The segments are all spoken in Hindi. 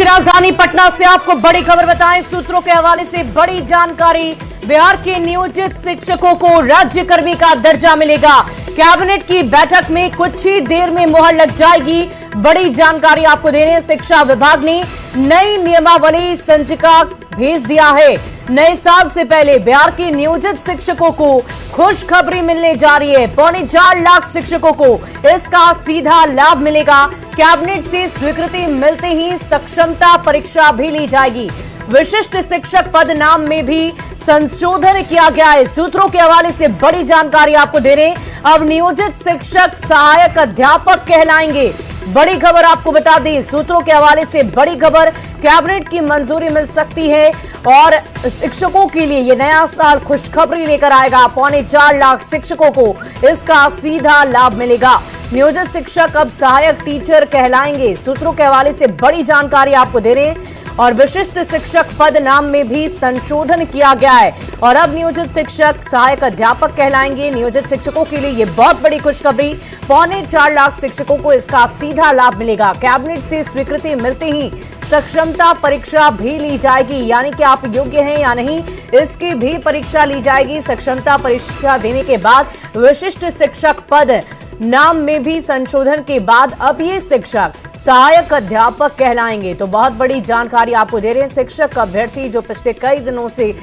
राज्य राजधानी पटना से आपको बड़ी खबर बताएं। सूत्रों के हवाले से बड़ी जानकारी। बिहार के नियोजित शिक्षकों को राज्यकर्मी का दर्जा मिलेगा। कैबिनेट की बैठक में कुछ ही देर में मुहर लग जाएगी। बड़ी जानकारी आपको दे रहे हैं। शिक्षा विभाग ने नई नियमावली संचिका भेज दिया है। नए साल से पहले बिहार के नियोजित शिक्षकों को खुशखबरी मिलने जा रही है। 4.25 लाख शिक्षकों को इसका सीधा लाभ मिलेगा। कैबिनेट से स्वीकृति मिलते ही सक्षमता परीक्षा भी ली जाएगी। विशिष्ट शिक्षक पद नाम में भी संशोधन किया गया है। सूत्रों के हवाले से बड़ी जानकारी आपको दे रहे हैं। अब नियोजित शिक्षक सहायक अध्यापक कहलाएंगे। बड़ी खबर आपको बता दें। सूत्रों के हवाले से बड़ी खबर, कैबिनेट की मंजूरी मिल सकती है और शिक्षकों के लिए ये नया साल खुशखबरी लेकर आएगा। 4.25 लाख शिक्षकों को इसका सीधा लाभ मिलेगा। नियोजित शिक्षक अब सहायक टीचर कहलाएंगे। सूत्रों के हवाले से बड़ी जानकारी आपको दे रहे हैं। और विशिष्ट शिक्षक पद नाम में भी संशोधन किया गया है और अब नियोजित शिक्षक सहायक अध्यापक कहलाएंगे। नियोजित शिक्षकों के लिए ये बहुत बड़ी खुशखबरी। 4.25 लाख शिक्षकों को इसका सीधा लाभ मिलेगा। कैबिनेट से स्वीकृति मिलते ही सक्षमता परीक्षा भी ली जाएगी, यानी कि आप योग्य हैं या नहीं इसकी भी परीक्षा ली जाएगी। सक्षमता परीक्षा देने के बाद विशिष्ट शिक्षक पद नाम में भी संशोधन के बाद अब ये शिक्षक सहायक अध्यापक कहलाएंगे। तो बहुत बड़ी जानकारी आपको दे रहे हैं। शिक्षक अभ्यर्थी जो पिछले कई दिनों से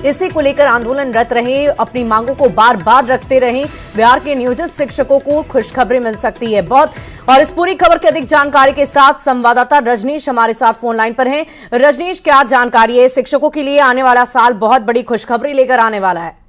इसी को लेकर आंदोलनरत रहे, अपनी मांगों को बार बार रखते रहे, बिहार के नियोजित शिक्षकों को खुशखबरी मिल सकती है बहुत। और इस पूरी खबर की अधिक जानकारी के साथ संवाददाता रजनीश हमारे साथ फोन लाइन पर हैं। रजनीश, क्या जानकारी है? शिक्षकों के लिए आने वाला साल बहुत बड़ी खुशखबरी लेकर आने वाला है।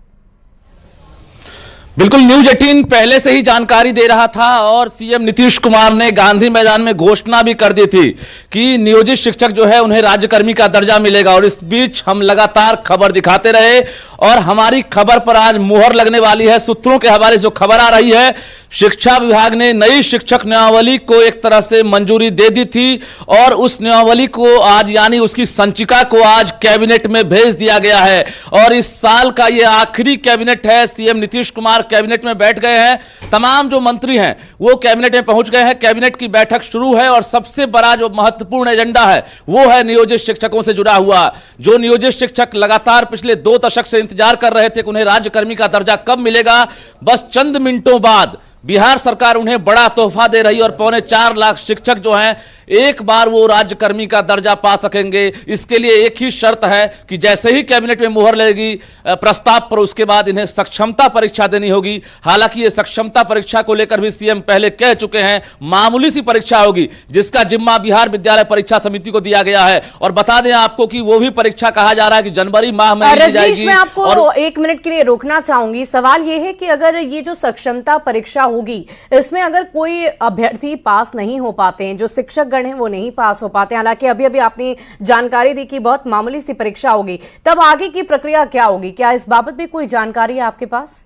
बिल्कुल, न्यूज 18 पहले से ही जानकारी दे रहा था और सीएम नीतीश कुमार ने गांधी मैदान में घोषणा भी कर दी थी कि नियोजित शिक्षक जो है उन्हें राज्यकर्मी का दर्जा मिलेगा। और इस बीच हम लगातार खबर दिखाते रहे और हमारी खबर पर आज मुहर लगने वाली है। सूत्रों के हवाले से जो खबर आ रही है, शिक्षा विभाग ने नई शिक्षक नियमावली को एक तरह से मंजूरी दे दी थी और उस नियमावली को आज यानी उसकी संचिका को आज कैबिनेट में भेज दिया गया है। और इस साल का यह आखिरी कैबिनेट है। सीएम नीतीश कुमार कैबिनेट में बैठ गए हैं। तमाम जो मंत्री हैं वो कैबिनेट में पहुंच गए हैं। कैबिनेट की बैठक शुरू है और सबसे बड़ा जो महत्वपूर्ण एजेंडा है वो है नियोजित शिक्षकों से जुड़ा हुआ। जो नियोजित शिक्षक लगातार पिछले 2 दशक से इंतजार कर रहे थे कि उन्हें राज्यकर्मी का दर्जा कब मिलेगा, बस चंद मिनटों बाद बिहार सरकार उन्हें बड़ा तोहफा दे रही और 4.25 लाख शिक्षक जो हैं एक बार वो राज्यकर्मी का दर्जा पा सकेंगे। इसके लिए एक ही शर्त है कि जैसे ही कैबिनेट में मुहर लगेगी प्रस्ताव पर, उसके बाद इन्हें सक्षमता परीक्षा देनी होगी। हालांकि ये सक्षमता परीक्षा को लेकर भी सीएम पहले कह चुके हैं, मामूली सी परीक्षा होगी जिसका जिम्मा बिहार विद्यालय परीक्षा समिति को दिया गया है। और बता दें आपको कि वो भी परीक्षा कहा जा रहा है कि जनवरी माह में दी जाएगी। मैं आपको 1 मिनट के लिए रोकना चाहूंगी। सवाल ये है कि अगर ये जो सक्षमता परीक्षा होगी इसमें अगर कोई अभ्यर्थी पास नहीं हो पाते हैं, जो शिक्षक गण हैं वो नहीं पास हो पाते हैं, हालांकि अभी अभी आपने जानकारी दी कि बहुत मामूली सी परीक्षा होगी, तब आगे की प्रक्रिया क्या होगी? क्या इस बाबत भी कोई जानकारी है आपके पास?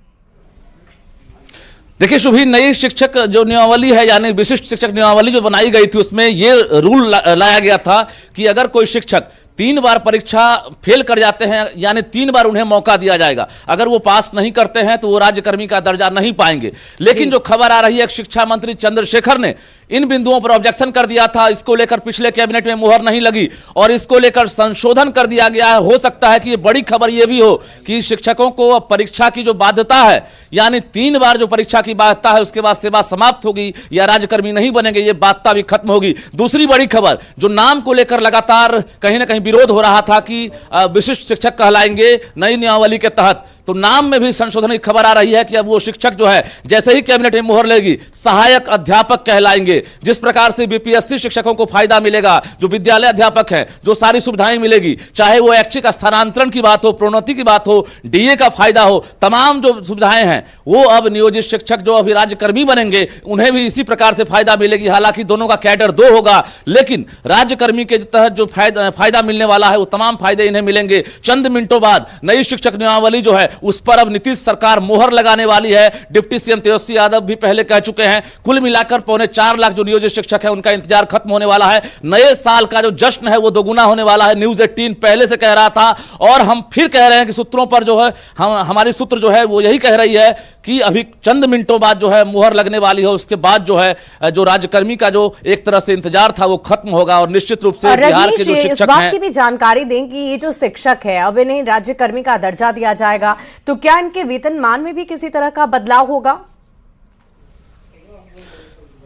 देखिए शुभी, नई शिक्षक जो नियमावली है यानी विशिष्ट शिक्षक नियमावली जो बनाई गई थी उसमें यह रूल लाया गया था कि अगर कोई शिक्षक 3 बार परीक्षा फेल कर जाते हैं यानी 3 बार उन्हें मौका दिया जाएगा। अगर वो पास नहीं करते हैं तो वो राज्यकर्मी का दर्जा नहीं पाएंगे। लेकिन जो खबर आ रही है, शिक्षा मंत्री चंद्रशेखर ने इन बिंदुओं पर ऑब्जेक्शन कर दिया था। इसको लेकर पिछले कैबिनेट में मुहर नहीं लगी और इसको लेकर संशोधन कर दिया गया है। हो सकता है कि ये बड़ी खबर ये भी हो कि शिक्षकों को परीक्षा की जो बाध्यता है यानी 3 बार जो परीक्षा की बाध्यता है उसके बाद सेवा समाप्त होगी या राज्यकर्मी नहीं बनेंगे, ये बाध्यता भी खत्म होगी। दूसरी बड़ी खबर, जो नाम को लेकर लगातार कहीं ना कहीं विरोध हो रहा था कि विशिष्ट शिक्षक कहलाएंगे नई नियमावली के तहत, तो नाम में भी संशोधन की खबर आ रही है कि अब वो शिक्षक जो है जैसे ही कैबिनेट में मुहर लगेगी सहायक अध्यापक कहलाएंगे। जिस प्रकार से बीपीएससी शिक्षकों को फायदा मिलेगा, जो विद्यालय अध्यापक है जो सारी सुविधाएं मिलेगी, चाहे वो ऐच्छिक स्थानांतरण की बात हो, प्रोन्नति की बात हो, डीए का फायदा हो, तमाम जो सुविधाएं हैं वो अब नियोजित शिक्षक जो अभी राज्यकर्मी बनेंगे उन्हें भी इसी प्रकार से फायदा मिलेगी। हालांकि दोनों का कैडर 2 होगा, लेकिन राज्यकर्मी के तहत जो फायदा मिलने वाला है वो तमाम फायदे इन्हें मिलेंगे। चंद मिनटों बाद नई शिक्षक नियमावली जो है उस पर अब नीतीश सरकार मोहर लगाने वाली है। डिप्टी सीएम तेजस्वी यादव भी पहले कह चुके हैं। कुल मिलाकर 4.25 लाख जो नियोजित शिक्षक है उनका इंतजार खत्म होने वाला है। नए साल का जो जश्न है वो दोगुना होने वाला है। न्यूज़ 18 पहले से कह रहा था और हम फिर कह रहे हैं कि सूत्रों पर जो है हमारी सूत्र जो है वो यही कह रही है कि अभी चंद मिनटों बाद जो है मुहर लगने वाली है। उसके बाद जो है जो राज्यकर्मी का जो एक तरह से इंतजार था वो खत्म होगा और निश्चित रूप से बिहार के जो शिक्षक इस बात की भी जानकारी दें कि ये जो शिक्षक है अब इन्हें राज्यकर्मी का दर्जा दिया जाएगा, तो क्या इनके वेतनमान में भी किसी तरह का बदलाव होगा?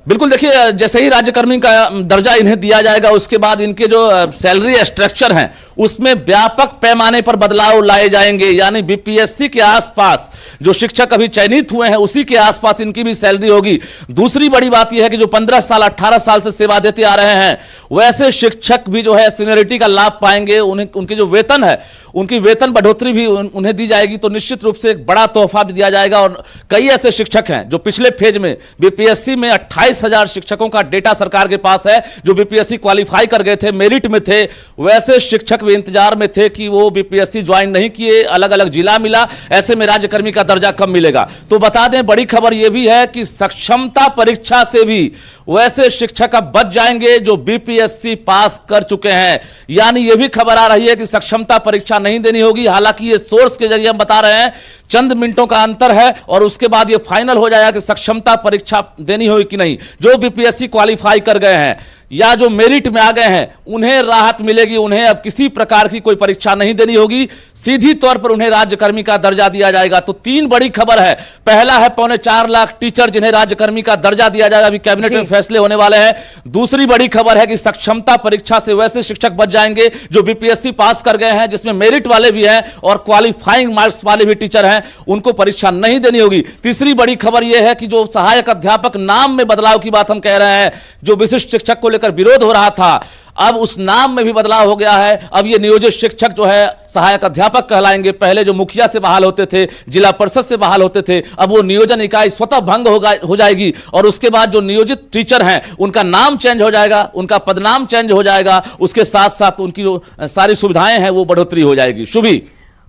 बिल्कुल, देखिए जैसे ही राज्यकर्मी का दर्जा इन्हें दिया जाएगा उसके बाद इनके जो सैलरी स्ट्रक्चर हैं उसमें व्यापक पैमाने पर बदलाव लाए जाएंगे। यानी बीपीएससी के आसपास जो शिक्षक अभी चयनित हुए हैं उसी के आसपास इनकी भी सैलरी होगी। दूसरी बड़ी बात यह है कि जो 15 साल 18 साल से सेवा देते आ रहे हैं वैसे शिक्षक भी जो है सीनियरिटी का लाभ पाएंगे। उनके जो वेतन है उनकी वेतन बढ़ोतरी भी उन्हें दी जाएगी। तो निश्चित रूप से एक बड़ा तोहफा भी दिया जाएगा। और कई ऐसे शिक्षक हैं जो पिछले फेज में बीपीएससी में 28,000 शिक्षकों का डेटा सरकार के पास है जो बीपीएससी क्वालिफाई कर गए थे, मेरिट में थे। वैसे शिक्षक भी इंतजार में थे कि वो बीपीएससी ज्वाइन नहीं किए, अलग अलग जिला मिला, ऐसे में राज्यकर्मी का दर्जा कब मिलेगा। तो बता दें बड़ी खबर यह भी है कि सक्षमता परीक्षा से भी वैसे शिक्षक अब बच जाएंगे जो बीपीएससी पास कर चुके हैं। यानी यह भी खबर आ रही है कि सक्षमता परीक्षा नहीं देनी होगी। हालांकि ये सोर्स के जरिए हम बता रहे हैं चंद मिनटों का अंतर है और उसके बाद ये फाइनल हो जाएगा कि सक्षमता परीक्षा देनी होगी कि नहीं। जो बीपीएससी क्वालिफाई कर गए हैं या जो मेरिट में आ गए हैं उन्हें राहत मिलेगी। उन्हें अब किसी प्रकार की कोई परीक्षा नहीं देनी होगी, सीधी तौर पर उन्हें राज्यकर्मी का दर्जा दिया जाएगा। तो 3 बड़ी खबर है। पहला है 4.25 लाख टीचर जिन्हें राज्यकर्मी का दर्जा दिया जाएगा, अभी कैबिनेट में फैसले होने वाले हैं। दूसरी बड़ी खबर है कि सक्षमता परीक्षा से वैसे शिक्षक बच जाएंगे जो बीपीएससी पास कर गए हैं, जिसमें मेरिट वाले भी हैं और क्वालिफाइंग मार्क्स वाले भी टीचर हैं, उनको परीक्षा नहीं देनी होगी। तीसरी बड़ी खबर यह है कि जो सहायक अध्यापक नाम में बदलाव की बात हम कह रहे हैं, जो विशिष्ट शिक्षक को लेकर विरोध हो रहा था, अब उस नाम में भी बदलाव हो गया है। अब ये नियोजित शिक्षक जो है सहायक अध्यापक कहलाएंगे। पहले जो मुखिया से बहाल होते थे, जिला परिषद से बहाल होते थे, अब वो नियोजन इकाई स्वतः भंग हो जाएगी और उसके बाद जो नियोजित टीचर हैं उनका नाम चेंज हो जाएगा, उनका पदनाम चेंज हो जाएगा, उसके साथ साथ उनकी जो सारी सुविधाएं हैं वो बढ़ोतरी हो जाएगी। शुभी,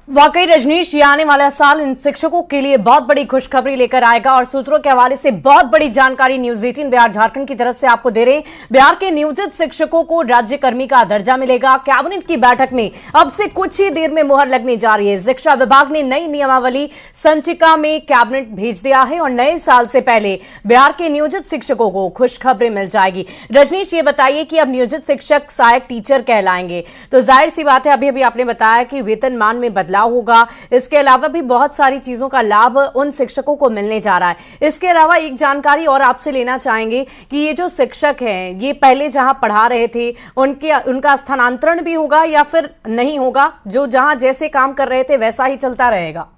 वाकई रजनीश, ये आने वाला साल इन शिक्षकों के लिए बहुत बड़ी खुशखबरी लेकर आएगा और सूत्रों के हवाले से बहुत बड़ी जानकारी न्यूज़ 18 बिहार झारखंड की तरफ से आपको दे रहे हैं। बिहार के नियोजित शिक्षकों को राज्यकर्मी का दर्जा मिलेगा। कैबिनेट की बैठक में अब से कुछ ही देर में मुहर लगने जा रही है। शिक्षा विभाग ने नई नियमावली संचिका में कैबिनेट भेज दिया है और नए साल से पहले बिहार के नियोजित शिक्षकों को खुशखबरी मिल जाएगी। रजनीश, ये बताइए कि अब नियोजित शिक्षक सहायक टीचर कहलाएंगे, तो जाहिर सी बात है अभी अभी आपने बताया कि वेतनमान में बदलाव होगा। इसके अलावा भी बहुत सारी चीजों का लाभ उन शिक्षकों को मिलने जा रहा है। इसके अलावा एक जानकारी और आपसे लेना चाहेंगे कि ये जो शिक्षक हैं ये पहले जहां पढ़ा रहे थे उनका स्थानांतरण भी होगा या फिर नहीं होगा? जो जहां जैसे काम कर रहे थे वैसा ही चलता रहेगा?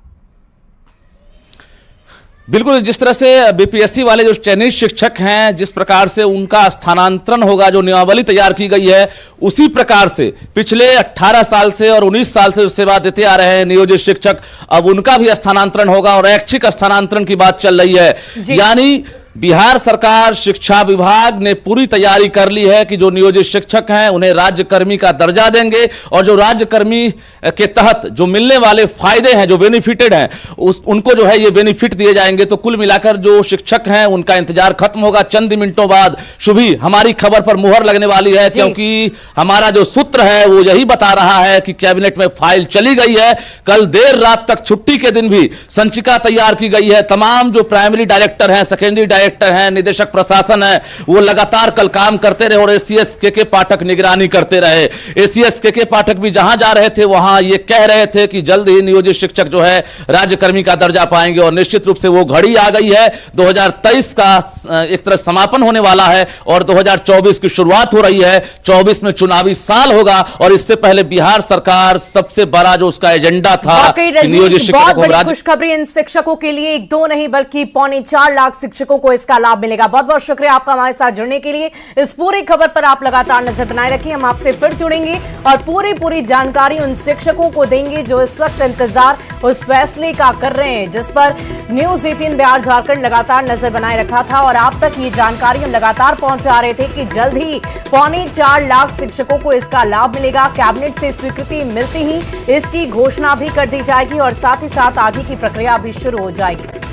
बिल्कुल, जिस तरह से बीपीएससी वाले जो चयनित शिक्षक हैं जिस प्रकार से उनका स्थानांतरण होगा, जो नियमावली तैयार की गई है उसी प्रकार से पिछले 18 साल से और 19 साल से सेवा देते आ रहे हैं नियोजित शिक्षक, अब उनका भी स्थानांतरण होगा और ऐच्छिक स्थानांतरण की बात चल रही है। यानी बिहार सरकार शिक्षा विभाग ने पूरी तैयारी कर ली है कि जो नियोजित शिक्षक हैं उन्हें राज्यकर्मी का दर्जा देंगे और जो राज्यकर्मी के तहत जो मिलने वाले फायदे हैं, जो बेनिफिटेड हैं, उनको जो है ये बेनिफिट दिए जाएंगे। तो कुल मिलाकर जो शिक्षक हैं उनका इंतजार खत्म होगा चंद मिनटों बाद। शुभी, हमारी खबर पर मुहर लगने वाली है क्योंकि हमारा जो सूत्र है वो यही बता रहा है कि कैबिनेट में फाइल चली गई है। कल देर रात तक छुट्टी के दिन भी संचिका तैयार की गई है। तमाम जो प्राइमरी डायरेक्टर हैं, सेकेंडरी डायरेक्टर हैं, निदेशक प्रशासन है, वो लगातार कल काम करते रहे और एसीएस के पाठक निगरानी करते रहे। एसीएस के पाठक भी जहां जा रहे थे वहां ये कह रहे थे कि जल्द ही नियोजित शिक्षक जो है राज्यकर्मी का दर्जा पाएंगे और निश्चित रूप से वो घड़ी आ गई है। 2023 का एक तरह समापन होने वाला है और 2024 की शुरुआत हो रही है। 24 में चुनावी साल होगा और इससे पहले बिहार सरकार सबसे बड़ा जो उसका एजेंडा था नियोजित शिक्षकों को खुशखबरी इन शिक्षकों के लिए 1-2 नहीं बल्कि 4.25 लाख शिक्षकों को इसका लाभ मिलेगा। बहुत बहुत शुक्रिया आपका हमारे साथ जुड़ने के लिए। इस पूरी खबर पर आप लगातार नजर बनाए रखिए, हम आपसे फिर जुड़ेंगे और पूरी जानकारी उन शिक्षकों को देंगे जो इस वक्त इंतजार उस फैसले का कर रहे हैं जिस पर न्यूज 18 बिहार झारखंड लगातार नजर बनाए रखा था और आप तक ये जानकारी हम लगातार पहुंचा रहे थे कि जल्द ही 4.25 लाख शिक्षकों को इसका लाभ मिलेगा। कैबिनेट से स्वीकृति मिलती ही इसकी घोषणा भी कर दी जाएगी और साथ ही साथ आगे की प्रक्रिया भी शुरू हो जाएगी।